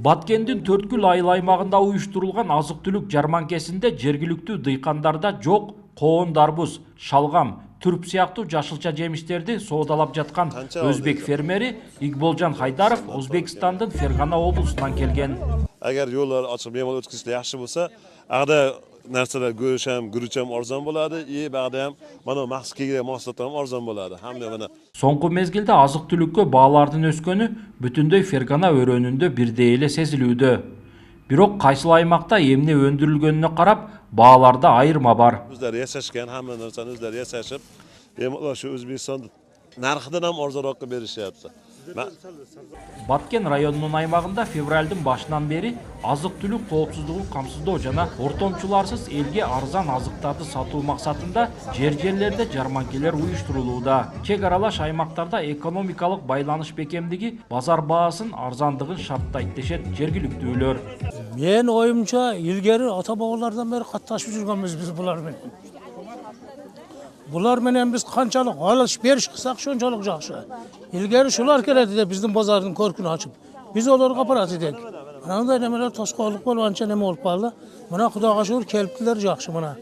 Баткендин Төрткүл айыл аймагында уюштурулган азык-түлүк жарманкесинде жергиликтүү дыйкандарда жок коон дарбуз, шалгам, түрп сыяктуу жашылча жемиштерди соодалап жаткан өзбек фермери Игболжан Хайдаров Өзбекстандын Фергана облусунан келген. Agar yo'llar ochiq bemalol o'tkazishlar yaxshi bo'lsa, aqda narsalar go'sht ham, guruch ham arzon bo'ladi, bag'da ham mana maxsus kerak mahsulotlar ham arzon bo'ladi. Hamda mana Соңку мезгилде азык-түлүккө баалардын өскөнү бүтүндөй Фергана өрөөнүндө бирдей эле сезилүүдө. Бирок кайсыл аймакта эмне өндүрүлгөнүнө карап, бааларда айырма бар. o'zlari yasashgan, hamma narsani o'zlari yasashib, bemalol shu O'zbekiston narxidan ham arzonroqqa berishyapti. Баткен районунун аймагында февралдын башынан бери азык-түлүк коопсуздугун камсыздоо жана ортомчуларсыз элге арзан азыктарды сатуу максатында жерлерде жарманкелер уюштурулууда. Чек аралаш аймактарда экономикалык байланыш бекемдиги базар баасын арзандыгын шарттайт дешет жергиликтүүлөр. Мен оюмча илгери ата бабалардан бери катташып жүргөнбүз биз булар менен. Bular menen biz kançalık alış-veriş kısak şonçalık jakşı. İlgeri şular keledi de bizdin bazarın körkünü açıp. Biz oları kaparat edek. Mınандай nemeler toskoğuluk bol, ança neme olup kaldı. Mına Xudaga şükür keliptiler jakşı mına.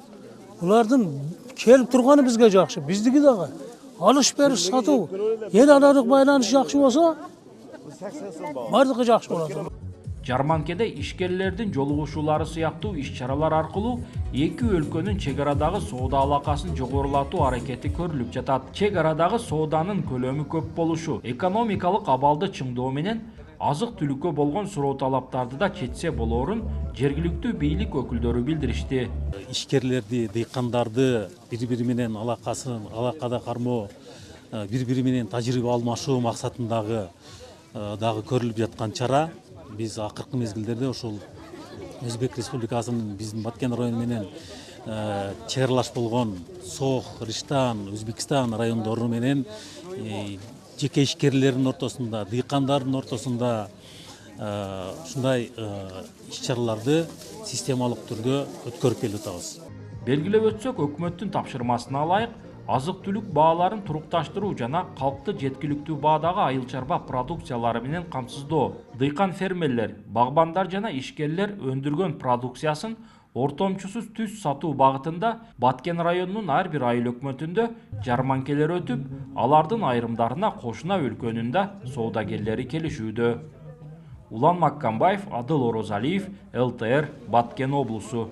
Bulardın kelip turganı bizge jakşı. Bizdiki dağı alış-veriş satуу. El aralık baylanış jakşı olsa bardığı jakşı boladi. Жарманкеде ишкерлердин жолугушуулары сыяктуу иш-чаралар аркылуу эки өлкөнүн чек арадагы соода алакасын жогорулатуу аракети көрүлүп жатат. Чек арадагы сооданын көлөмү көп болушу, экономикалык абалды чыңдоо менен азык-түлүккө болгон суроо талаптарды да четсе болоорун жергиликтүү бийлик өкүлдөрү билдиришти. Ишкерлерди, дыйкандарды бири-бири менен алакада кармоо, бири-бири менен тажрыйба алмашуу максатындагы дагы көрүлүп жаткан чара. Biz akırkı mezgillerde ошол Өзбек Республикасынын биздин Баткен району менен чегарлаш болгон Сох, Риштан, Өзбекстан райондору менен жеке ишкерлердин ортосунда, дыйкандардын ортосунда ушундай иш-чараларды системалык түрдө өткөрүп келип атабыз. Белгилеп өтсөк, өкмөттүн тапшырмасына ылайык азык-түлүк бааларын турукташтыруу жана калкты жеткиликтүү баадагы айыл чарба продукциялары менен камсыздоо. Дыйкан фермерлер, багбандар жана ишкерлер өндүргөн продукциясын ортомчусуз түз сатуу багытында Баткен районунун ар бир айыл өкмөтүндө жарманкелер өтүп, алардын айрымдарына кошуна өлкөнүн да соодагерлери келишүүдө. Улан Маккамбаев, Адыл Орозалиев, ЛТР, Баткен облусу.